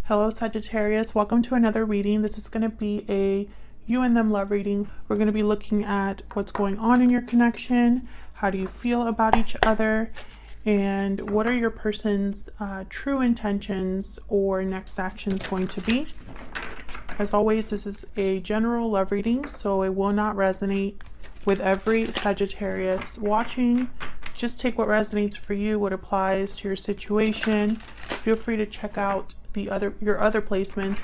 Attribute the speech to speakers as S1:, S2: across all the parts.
S1: Hello Sagittarius, welcome to another reading. This is going to be a you and them love reading. We're going to be looking at what's going on in your connection, how do you feel about each other, and what are your person's true intentions or next actions going to be. As always, this is a general love reading, so it will not resonate with every Sagittarius watching. Just take what resonates for you, what applies to your situation. Feel free to check out your other placements.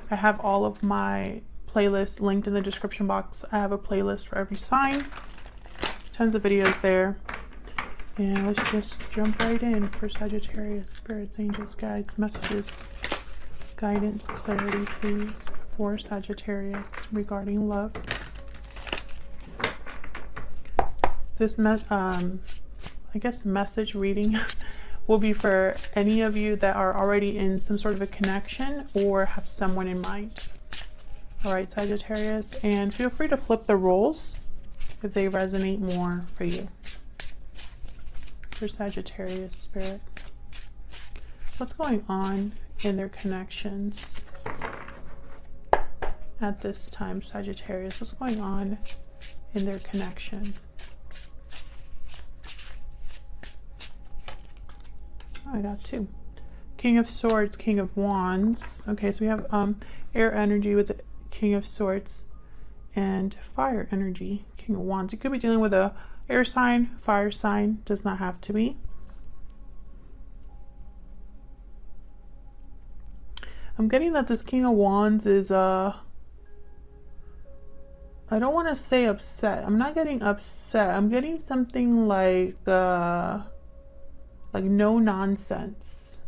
S1: I have all of my playlists linked in the description box. I have a playlist for every sign, tons of videos there. And let's just jump right in for Sagittarius. Spirits, angels, guides, messages, guidance, clarity, please, for Sagittarius regarding love. This I guess message reading will be for any of you that are already in some sort of a connection or have someone in mind. All right, Sagittarius, and feel free to flip the roles if they resonate more for you. For Sagittarius spirit, what's going on in their connections at this time, Sagittarius? What's going on in their connection? I got two. King of Swords, King of Wands. Okay, so we have air energy with the King of Swords and fire energy, King of Wands. You could be dealing with a air sign, fire sign, does not have to be. I'm getting that this King of Wands is I don't want to say upset. I'm not getting upset. I'm getting something like no nonsense.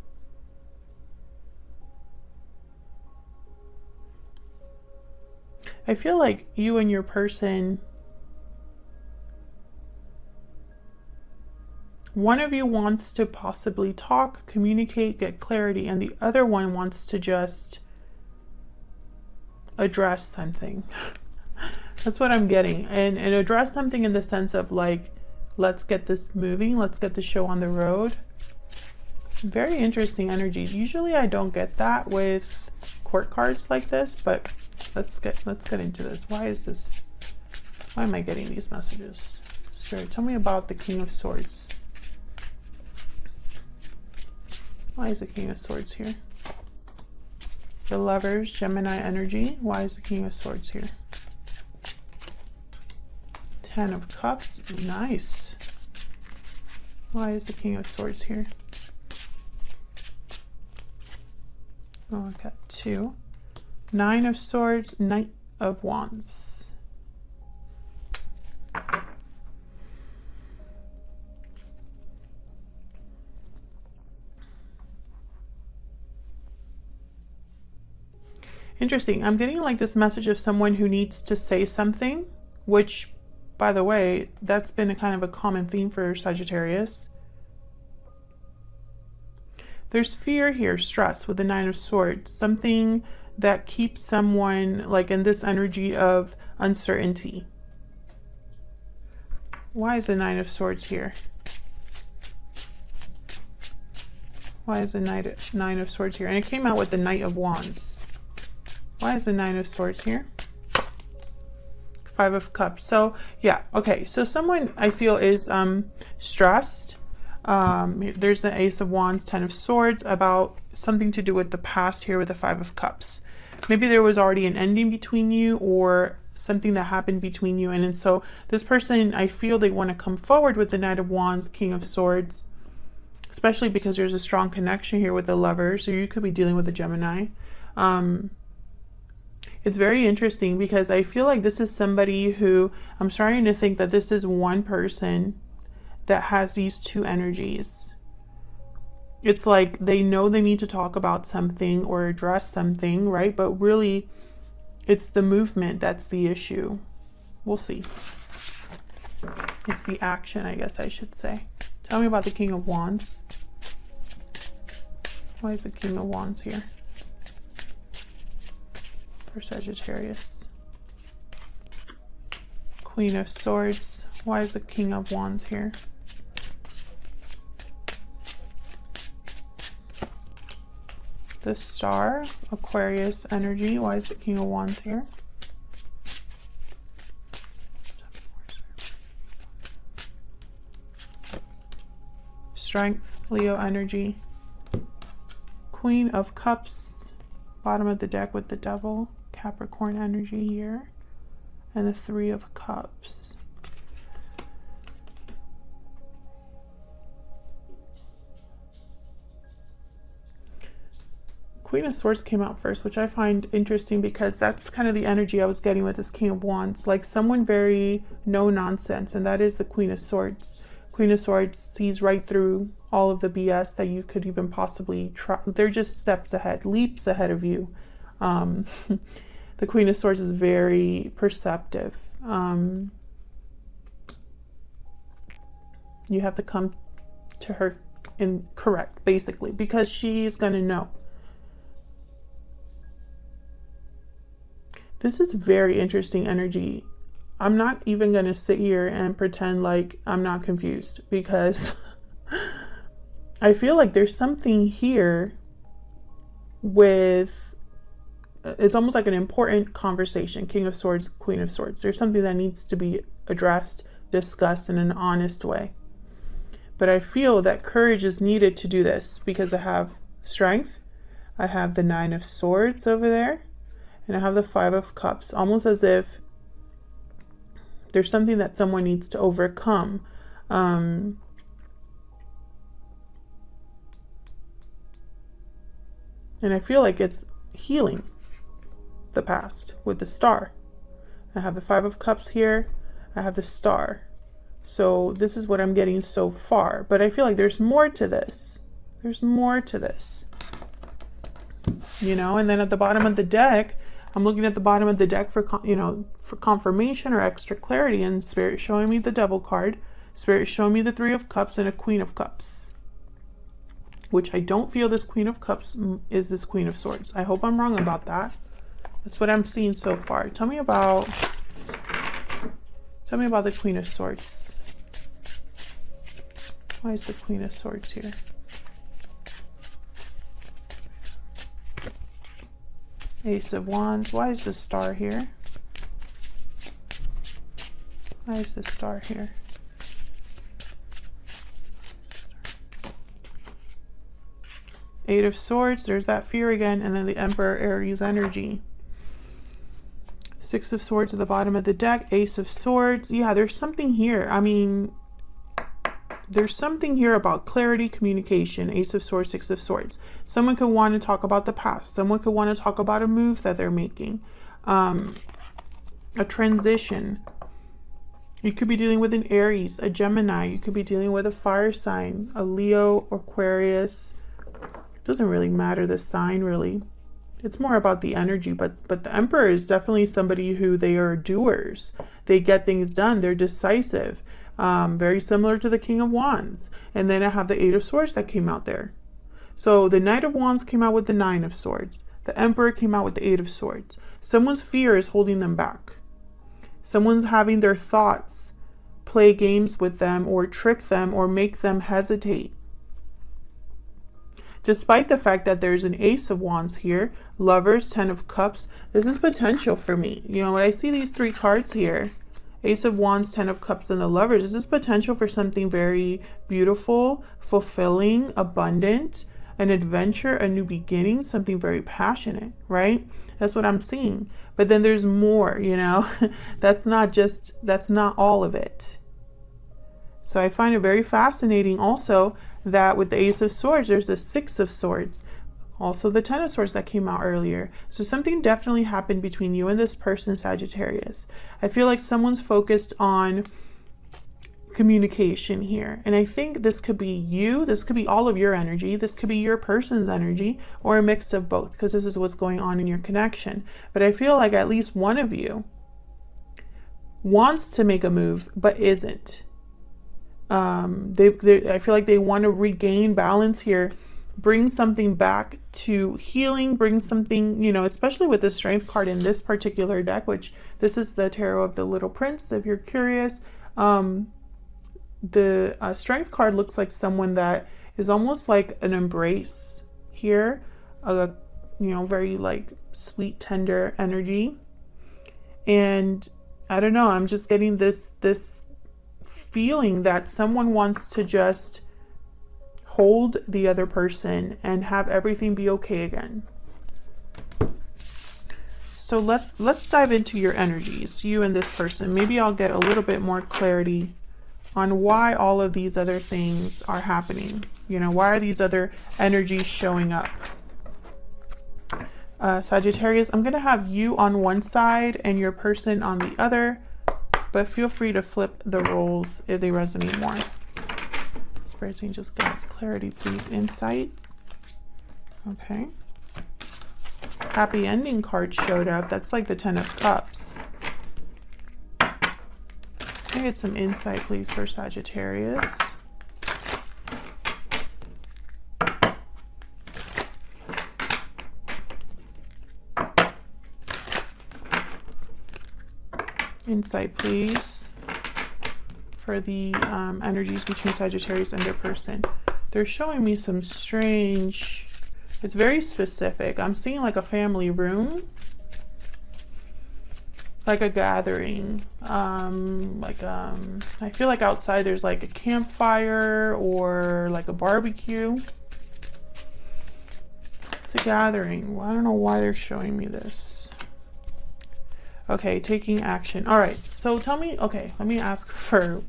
S1: I feel like you and your person, one of you wants to possibly talk, communicate, get clarity, and the other one wants to just address something. That's what I'm getting. And address something in the sense of like, let's get this moving. Let's get the show on the road. Very interesting energy. Usually I don't get that with court cards like this, but let's get into this. Why am I getting these messages? Spirit, tell me about the King of Swords. Why is the King of Swords here? The Lovers, Gemini energy. Why is the King of Swords here? Ten of Cups, nice. Why is the King of Swords here? Oh, I got two. Nine of Swords, Knight of Wands. Interesting. I'm getting like this message of someone who needs to say something, which, by the way, that's been a kind of a common theme for Sagittarius. There's fear here, stress with the Nine of Swords, something that keeps someone like in this energy of uncertainty. Why is the Nine of Swords here? Why is the Nine of Swords here? And it came out with the Knight of Wands. Why is the Nine of Swords here? Five of Cups. So yeah, okay, so someone I feel is stressed. There's the Ace of Wands, Ten of Swords, about something to do with the past here with the Five of Cups. Maybe there was already an ending between you or something that happened between you, and so this person, I feel they want to come forward with the Knight of Wands, King of Swords, especially because there's a strong connection here with the Lover, so you could be dealing with a Gemini. It's very interesting because I feel like this is somebody who, I'm starting to think that this is one person that has these two energies. It's like they know they need to talk about something or address something, right? But really, it's the movement that's the issue. We'll see. It's the action, I guess I should say. Tell me about the King of Wands. Why is the King of Wands here? For Sagittarius. Queen of Swords. Why is the King of Wands here? the Star, Aquarius energy. Why is the King of Wands here? Strength, Leo energy. Queen of Cups, bottom of the deck with the Devil, Capricorn energy here. And the Three of Cups. Queen of Swords came out first, which I find interesting because that's kind of the energy I was getting with this King of Wands. Like someone very no nonsense, and that is the Queen of Swords. Queen of Swords sees right through all of the BS that you could even possibly try. They're just steps ahead, leaps ahead of you. The Queen of Swords is very perceptive. You have to come to her in correct, basically, because she's going to know. This is very interesting energy. I'm not even going to sit here and pretend like I'm not confused, because I feel like there's something here with, it's almost like an important conversation. King of Swords, Queen of Swords. There's something that needs to be addressed, discussed in an honest way. But I feel that courage is needed to do this because I have strength. I have the Nine of Swords over there. And I have the Five of Cups. Almost as if there's something that someone needs to overcome. And I feel like it's healing the past with the Star. I have the Five of Cups here. I have the Star. So this is what I'm getting so far. But I feel like there's more to this. There's more to this. You know, and then at the bottom of the deck, I'm looking at the bottom of the deck for, you know, for confirmation or extra clarity, and Spirit showing me the Devil card, Spirit showing me the Three of Cups and a Queen of Cups, which I don't feel this Queen of Cups is this Queen of Swords. I hope I'm wrong about that. That's what I'm seeing so far. Tell me about the Queen of Swords. Why is the Queen of Swords here? Ace of Wands. Why is the Star here? Why is the Star here? Eight of Swords. There's that fear again. And then the Emperor Aries energy. Six of Swords at the bottom of the deck. Ace of Swords. Yeah, there's something here. I mean, there's something here about clarity, communication. Ace of Swords, Six of Swords. Someone could want to talk about the past. Someone could want to talk about a move that they're making. A transition. You could be dealing with an Aries, a Gemini. You could be dealing with a fire sign, a Leo, Aquarius. It doesn't really matter the sign, really. It's more about the energy. But the Emperor is definitely somebody who they are doers. They get things done. They're decisive. Very similar to the King of Wands. And then I have the Eight of Swords that came out there. So the Knight of Wands came out with the Nine of Swords. The Emperor came out with the Eight of Swords. Someone's fear is holding them back. Someone's having their thoughts play games with them or trick them or make them hesitate. Despite the fact that there's an Ace of Wands here, Lovers, Ten of Cups, this is potential for me. You know, when I see these three cards here, Ace of Wands, Ten of Cups, and the Lovers, this is potential for something very beautiful, fulfilling, abundant, an adventure, a new beginning, something very passionate, right? That's what I'm seeing. But then there's more, you know, that's not all of it. So I find it very fascinating also that with the Ace of Swords, there's the Six of Swords. Also the Ten of Swords that came out earlier. So something definitely happened between you and this person, Sagittarius. I feel like someone's focused on communication here. And I think this could be you. This could be all of your energy. This could be your person's energy, or a mix of both, because this is what's going on in your connection. But I feel like at least one of you wants to make a move, but isn't. I feel like they want to regain balance here, bring something back to healing, bring something, you know, especially with the Strength card in this particular deck, which this is the Tarot of the Little Prince, if you're curious. The Strength card looks like someone that is almost like an embrace here, a you know, very like sweet, tender energy. And I don't know, I'm just getting this feeling that someone wants to just hold the other person and have everything be okay again. So let's dive into your energies, you and this person. Maybe I'll get a little bit more clarity on why all of these other things are happening. You know, why are these other energies showing up? Sagittarius, I'm going to have you on one side and your person on the other, but feel free to flip the roles if they resonate more. Spirit Angels, give us clarity, please. Insight. Okay. Happy ending card showed up. That's like the 10 of Cups. Can I get some insight, please, for Sagittarius? Insight, please, for the energies between Sagittarius and their person. They're showing me some strange, it's very specific. I'm seeing like a family room, like a gathering, I feel like outside there's like a campfire or like a barbecue. It's a gathering. Well, I don't know why they're showing me this. Okay, taking action. All right, so tell me, okay, let me ask for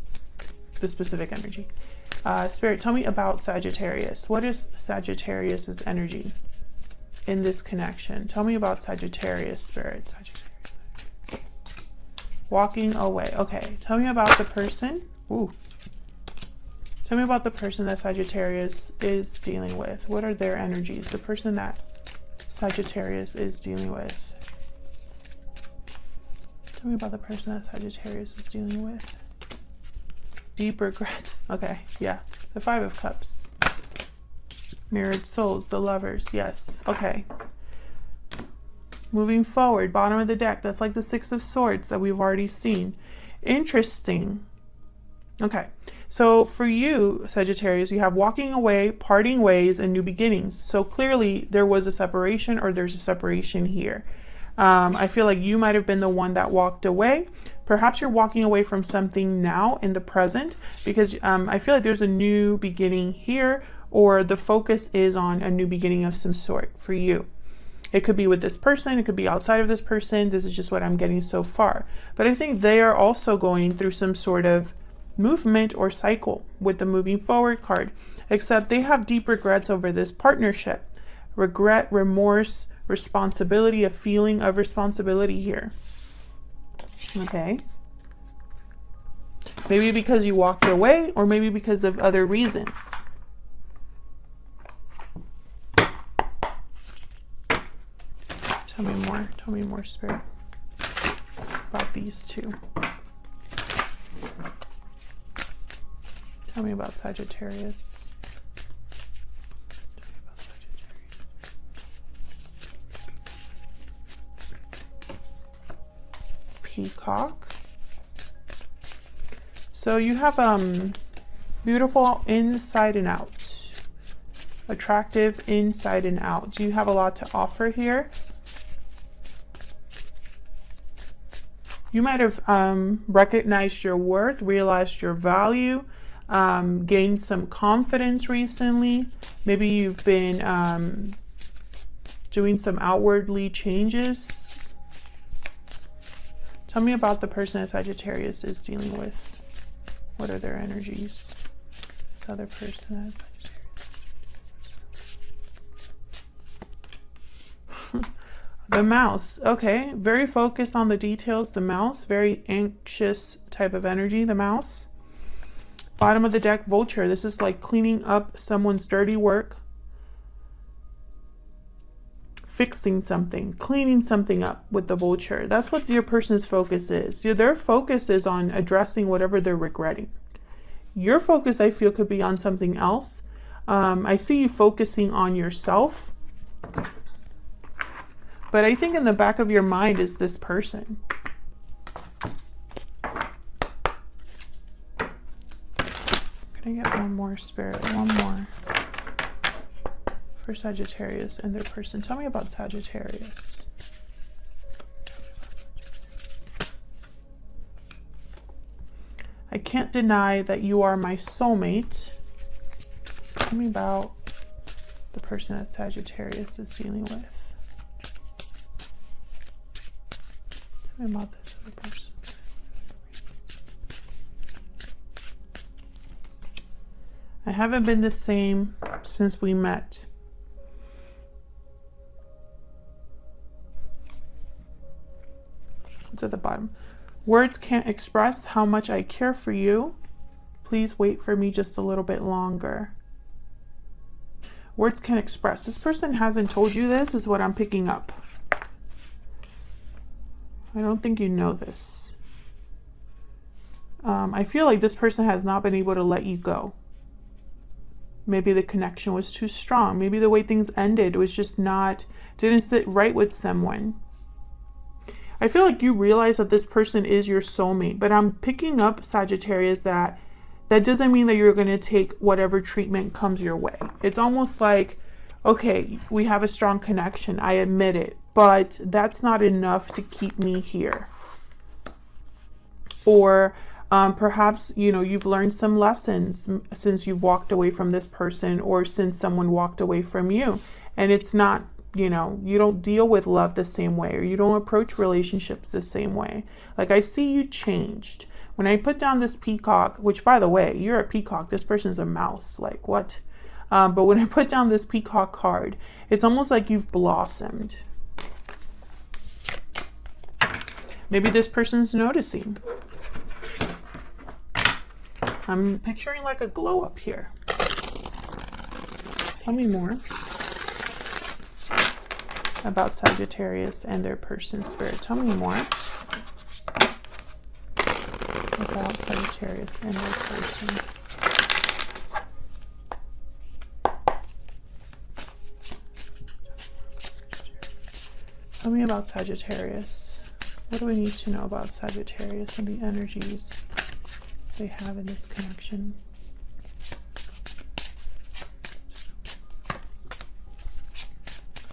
S1: the specific energy. Spirit, tell me about Sagittarius. What is Sagittarius's energy in this connection? Tell me about Sagittarius, Spirit. Sagittarius. Walking away. Okay, tell me about the person. Ooh. Tell me about the person that Sagittarius is dealing with. What are their energies? The person that Sagittarius is dealing with. Tell me about the person that Sagittarius is dealing with. Deep regret. Okay, yeah. The 5 of Cups. Mirrored souls, the lovers. Yes. Okay. Moving forward, bottom of the deck. That's like the 6 of Swords that we've already seen. Interesting. Okay. So for you, Sagittarius, you have walking away, parting ways, and new beginnings. So clearly there was a separation, or there's a separation here. I feel like you might have been the one that walked away. Perhaps you're walking away from something now in the present, because I feel like there's a new beginning here, or the focus is on a new beginning of some sort for you. It could be with this person, it could be outside of this person. This is just what I'm getting so far. But I think they are also going through some sort of movement or cycle with the moving forward card, except they have deep regrets over this partnership. Regret, remorse, responsibility, a feeling of responsibility here. Okay. Maybe because you walked away, or maybe because of other reasons. Tell me more, Spirit, about these two. Tell me about Sagittarius. Peacock. So you have beautiful inside and out, attractive inside and out. Do you have a lot to offer here? You might have recognized your worth, realized your value, gained some confidence recently. Maybe you've been doing some outwardly changes. Tell me about the person that Sagittarius is dealing with. What are their energies? This other person that Sagittarius. The mouse. Okay, very focused on the details. The mouse, very anxious type of energy. The mouse. Bottom of the deck, vulture. This is like cleaning up someone's dirty work. Fixing something, cleaning something up with the vulture. That's what your person's focus is. Their focus is on addressing whatever they're regretting. Your focus, I feel, could be on something else. I see you focusing on yourself. But I think in the back of your mind is this person. Can I get one more, Spirit? One more. for Sagittarius and their person. Tell me about Sagittarius. I can't deny that you are my soulmate. Tell me about the person that Sagittarius is dealing with. Tell me about this other person. I haven't been the same since we met. It's at the bottom. Words can't express how much I care for you. Please wait for me just a little bit longer. Words can't express. This person hasn't told you this, is what I'm picking up. I don't think you know this. I feel like this person has not been able to let you go. Maybe the connection was too strong. Maybe the way things ended was just didn't sit right with someone. I feel like you realize that this person is your soulmate, but I'm picking up, Sagittarius, that doesn't mean that you're going to take whatever treatment comes your way. It's almost like, okay, we have a strong connection, I admit it, but that's not enough to keep me here. Or perhaps, you know, you've learned some lessons since you've walked away from this person, or since someone walked away from you, and it's not, you know, you don't deal with love the same way, or you don't approach relationships the same way. Like, I see you changed. When I put down this peacock, which, by the way, you're a peacock, this person's a mouse, like what? But when I put down this peacock card, it's almost like you've blossomed. Maybe this person's noticing. I'm picturing like a glow up here. Tell me more about Sagittarius and their person, spirit. Tell me more about Sagittarius and their person. Tell me about Sagittarius. What do we need to know about Sagittarius and the energies they have in this connection?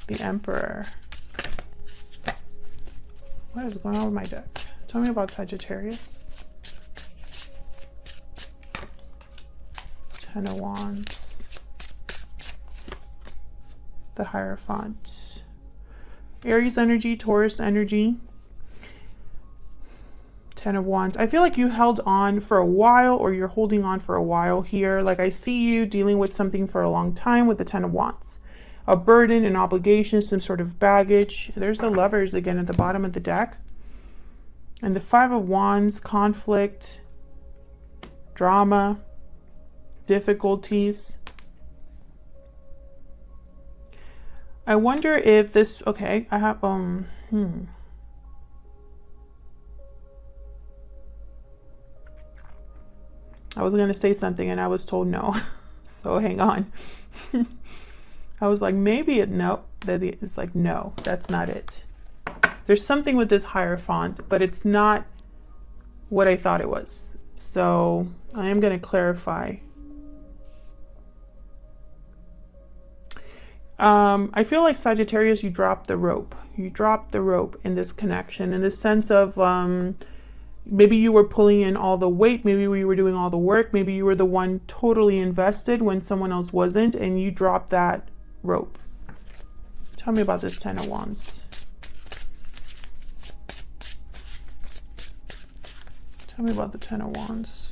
S1: The Emperor. What is going on with my deck? Tell me about Sagittarius. Ten of Wands. The Hierophant. Aries energy, Taurus energy. Ten of Wands. I feel like you held on for a while, or you're holding on for a while here. Like, I see you dealing with something for a long time with the Ten of Wands. A burden, an obligation, some sort of baggage. There's the Lovers again at the bottom of the deck. And the Five of Wands, conflict, drama, difficulties. I wonder if this, okay, I have, I was going to say something and I was told no. So hang on. I was like, maybe it, nope. It's like, no, that's not it. There's something with this Hierophant, but it's not what I thought it was. So I am going to clarify. I feel like Sagittarius, you dropped the rope. You dropped the rope in this connection, in the sense of maybe you were pulling in all the weight, maybe we were doing all the work, maybe you were the one totally invested when someone else wasn't, and you dropped that rope. Tell me about this Ten of Wands. Tell me about the Ten of Wands.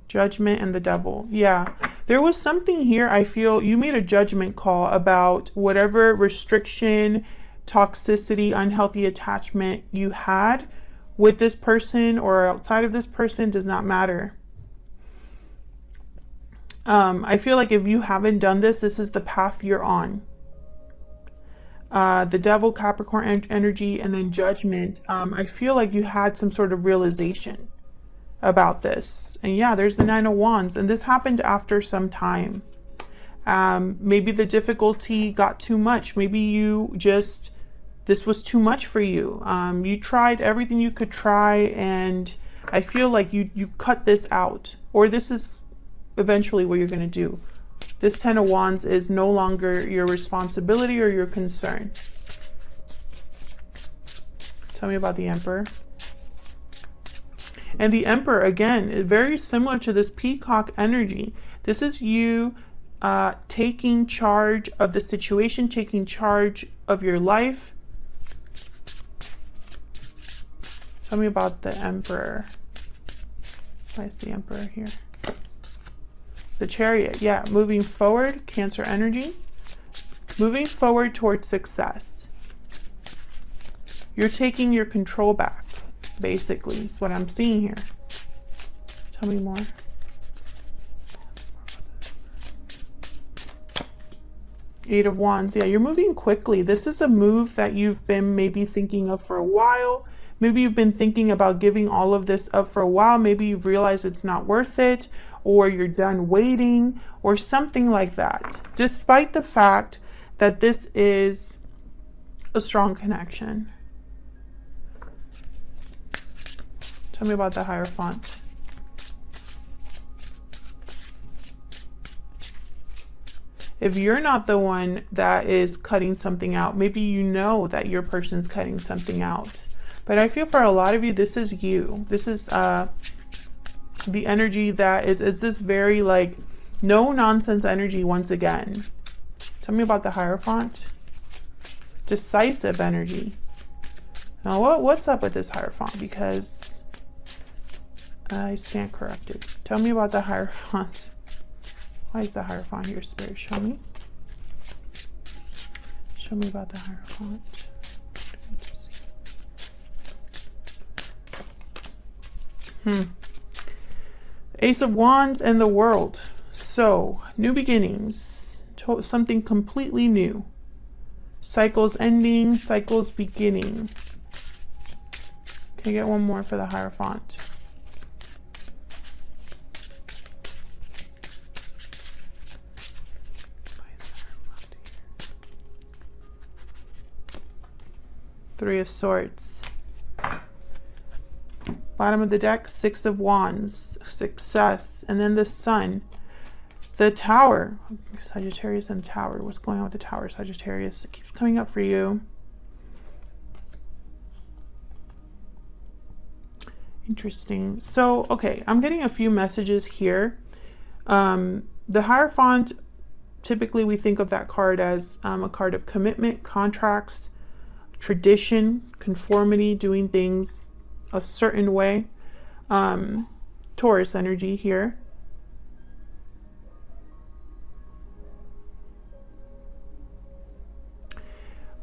S1: Judgment and the Devil. Yeah, there was something here. I feel you made a judgment call about whatever restriction, toxicity, unhealthy attachment you had with this person or outside of this person, does not matter. I feel like if you haven't done this, this is the path you're on. The Devil, Capricorn energy, and then Judgment. I feel like you had some sort of realization about this. And yeah, there's the Nine of Wands, and this happened after some time. Maybe the difficulty got too much. Maybe you just, this was too much for you. You tried everything you could try, and I feel like you cut this out, or this is eventually what you're going to do. This 10 of Wands is no longer your responsibility or your concern. Tell me about the Emperor. And the Emperor, again, is very similar to this peacock energy. This is you taking charge of the situation, taking charge of your life. Tell me about the Emperor. Why is the Emperor here? The Chariot, yeah, moving forward, Cancer energy. Moving forward towards success. You're taking your control back, basically, is what I'm seeing here. Tell me more. Eight of Wands, yeah, you're moving quickly. This is a move that you've been maybe thinking of for a while. Maybe you've been thinking about giving all of this up for a while. Maybe you've realized it's not worth it, or you're done waiting, or something like that. Despite the fact that this is a strong connection. Tell me about the Hierophant. If you're not the one that is cutting something out, maybe you know that your person's cutting something out. But I feel for a lot of you, this is you. This is the energy that is this very like no nonsense energy once again. Tell me about the Hierophant. Decisive energy. Now what's up with this Hierophant? Because I stand corrected. Tell me about the Hierophant. Why is the Hierophant here, Spirit? Show me. Show me about the Hierophant. Ace of Wands and the World. So, new beginnings. Something completely new. Cycles ending, cycles beginning. Can I get one more for the Hierophant? Three of Swords. Bottom of the deck, Six of Wands, success, and then the Sun. The Tower, Sagittarius and Tower. What's going on with the Tower, Sagittarius? It keeps coming up for you. Interesting. So, okay, I'm getting a few messages here. The Hierophant, typically we think of that card as a card of commitment, contracts, tradition, conformity, doing things a certain way. Taurus energy here.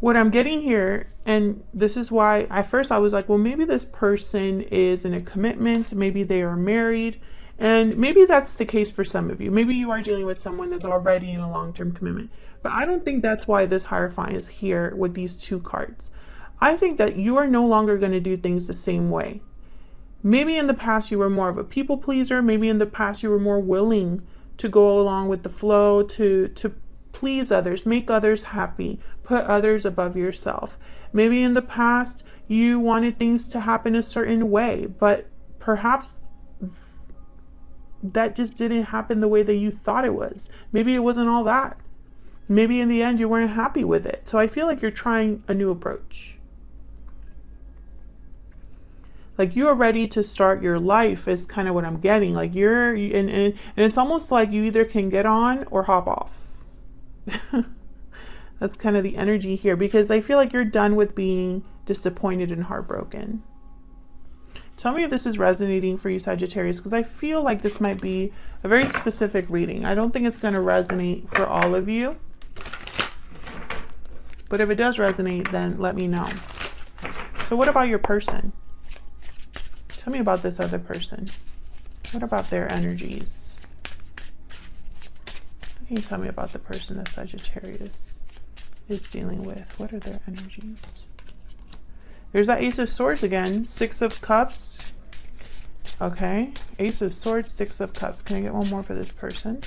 S1: What I'm getting here, and this is why at first I was like, well, maybe this person is in a commitment, maybe they are married, and maybe that's the case for some of you. Maybe you are dealing with someone that's already in a long-term commitment, but I don't think that's why this Hierophant is here with these two cards. I think that you are no longer going to do things the same way. Maybe in the past you were more of a people pleaser. Maybe in the past you were more willing to go along with the flow, to please others, make others happy, put others above yourself. Maybe in the past you wanted things to happen a certain way, but perhaps that just didn't happen the way that you thought it was. Maybe it wasn't all that. Maybe in the end you weren't happy with it. So I feel like you're trying a new approach. Like you are ready to start your life is kind of what I'm getting. Like and it's almost like you either can get on or hop off. That's kind of the energy here, because I feel like you're done with being disappointed and heartbroken. Tell me if this is resonating for you, Sagittarius, because I feel like this might be a very specific reading. I don't think it's going to resonate for all of you. But if it does resonate, then let me know. So what about your person? Tell me about this other person. What about their energies? What can you tell me about the person that Sagittarius is dealing with? What are their energies? There's that Ace of Swords again. Six of Cups. Okay. Ace of Swords, Six of Cups. Can I get one more for this person?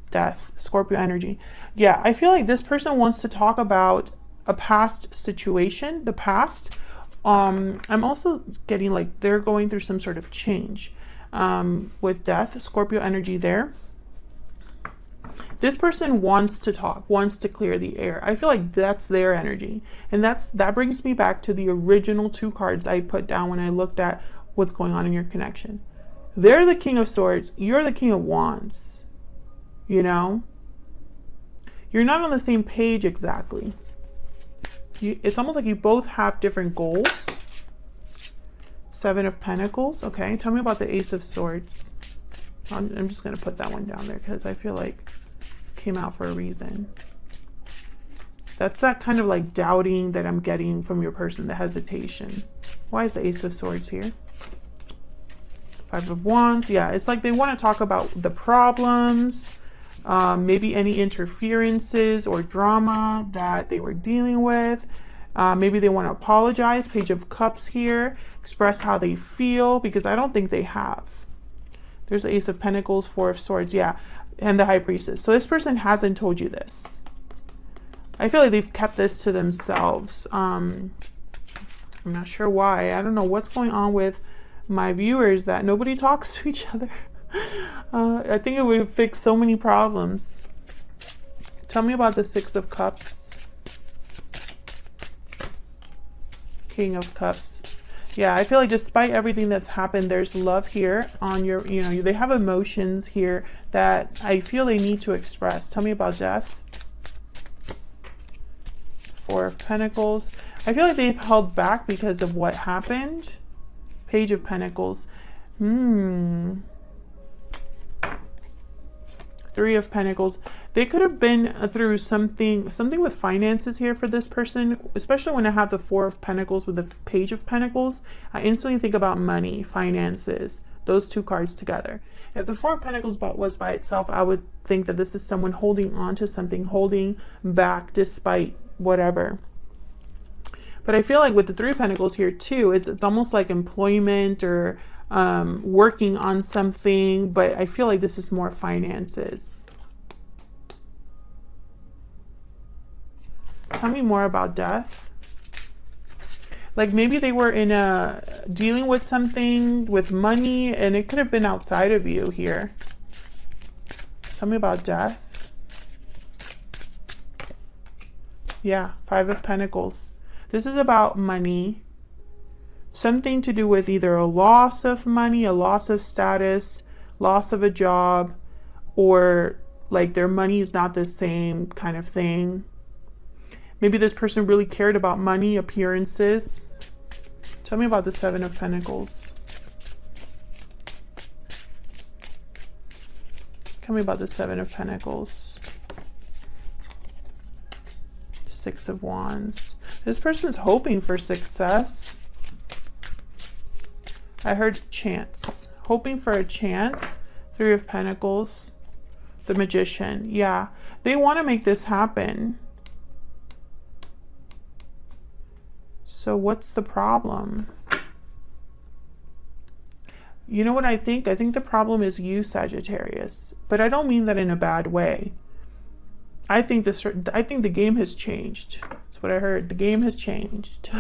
S1: Death. Scorpio energy. Yeah, I feel like this person wants to talk about a past situation, the past, I'm also getting like they're going through some sort of change with death, Scorpio energy there. This person wants to talk, wants to clear the air. I feel like that's their energy. And that brings me back to the original 2 cards I put down when I looked at what's going on in your connection. They're the King of Swords. You're the King of Wands. You know? You're not on the same page exactly. It's almost like you both have different goals. 7 of Pentacles. Okay, tell me about the Ace of Swords. I'm just going to put that one down there because I feel like came out for a reason. That's that kind of like doubting that I'm getting from your person, the hesitation. Why is the Ace of Swords here? 5 of Wands. Yeah, it's like they want to talk about the problems, maybe any interferences or drama that they were dealing with. Maybe they want to apologize. Page of Cups here. Express how they feel, because I don't think they have. There's the Ace of Pentacles, 4 of Swords. Yeah. And the High Priestess. So this person hasn't told you this. I feel like they've kept this to themselves. I'm not sure why. I don't know what's going on with my viewers that nobody talks to each other. I think it would fix so many problems. Tell me about the 6 of Cups. King of Cups. Yeah, I feel like despite everything that's happened, there's love here on your, you know, they have emotions here that I feel they need to express. Tell me about death. 4 of Pentacles. I feel like they've held back because of what happened. Page of Pentacles. 3 of Pentacles. They could have been through something with finances here for this person, especially when I have the 4 of Pentacles with the Page of Pentacles. I instantly think about money, finances, those 2 cards together. If the 4 of Pentacles was by itself, I would think that this is someone holding on to something, holding back despite whatever. But I feel like with the 3 of Pentacles here too, it's almost like employment or working on something, but I feel like this is more finances. Tell me more about death. Like maybe they were in dealing with something with money, and it could have been outside of you here. Tell me about death. Yeah, 5 of Pentacles. This is about money. Something to do with either a loss of money, a loss of status, loss of a job, or like their money is not the same kind of thing. Maybe this person really cared about money, appearances. Tell me about the 7 of Pentacles. Tell me about the 7 of Pentacles. 6 of Wands. This person's hoping for success. I heard chance. Hoping for a chance. 3 of Pentacles. The Magician. Yeah. They want to make this happen. So what's the problem? You know what I think? I think the problem is you, Sagittarius. But I don't mean that in a bad way. I think the game has changed. That's what I heard. The game has changed.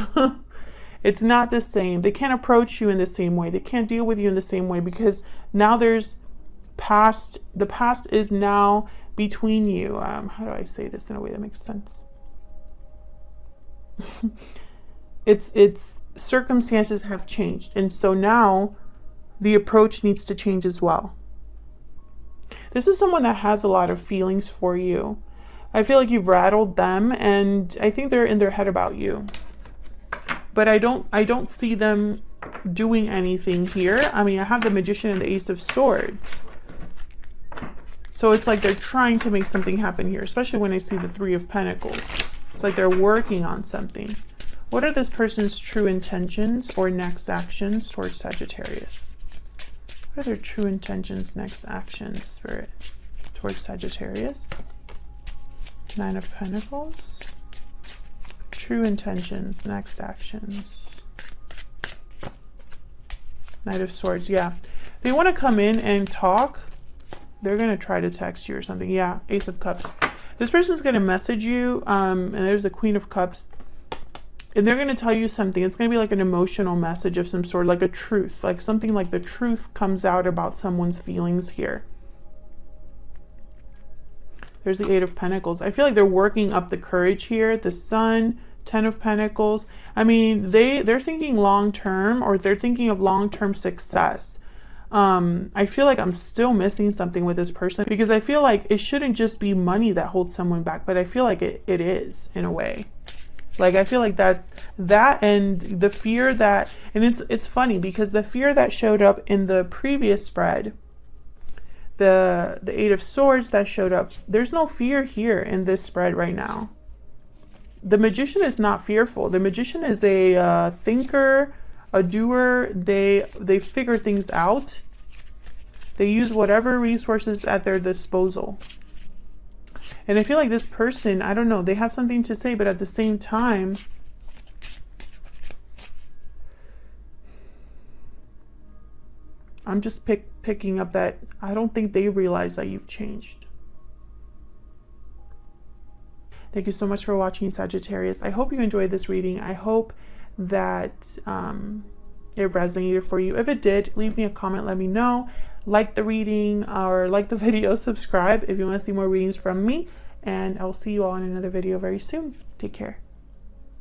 S1: It's not the same. They can't approach you in the same way. They can't deal with you in the same way because now there's past. The past is now between you. How do I say this in a way that makes sense? It's circumstances have changed, and so now the approach needs to change as well. This is someone that has a lot of feelings for you. I feel like you've rattled them, and I think they're in their head about you. But I don't see them doing anything here. I mean, I have the Magician and the Ace of Swords. So it's like they're trying to make something happen here, especially when I see the 3 of Pentacles. It's like they're working on something. What are this person's true intentions or next actions towards Sagittarius? What are their true intentions, next actions, Spirit, towards Sagittarius? 9 of Pentacles. True intentions, next actions. Knight of Swords, yeah. They want to come in and talk. They're going to try to text you or something. Yeah, Ace of Cups. This person's going to message you, and there's the Queen of Cups. And they're going to tell you something. It's going to be like an emotional message of some sort, like a truth, like something like the truth comes out about someone's feelings here. There's the Eight of Pentacles. I feel like they're working up the courage here. The Sun, Ten of Pentacles. I mean, they're thinking long-term, or they're thinking of long-term success. I feel like I'm still missing something with this person, because I feel like it shouldn't just be money that holds someone back, but I feel like it is in a way. Like, I feel like that and the fear that, and it's funny because the fear that showed up in the previous spread, the Eight of Swords that showed up, there's no fear here in this spread right now. The Magician is not fearful. The Magician is a thinker, a doer. They figure things out. They use whatever resources at their disposal. And I feel like this person, I don't know, they have something to say, but at the same time, I'm just picking up that I don't think they realize that you've changed. Thank you so much for watching, Sagittarius. I hope you enjoyed this reading. I hope that it resonated for you. If it did, leave me a comment, let me know. Like the reading or like the video, subscribe if you want to see more readings from me. And I'll see you all in another video very soon. Take care.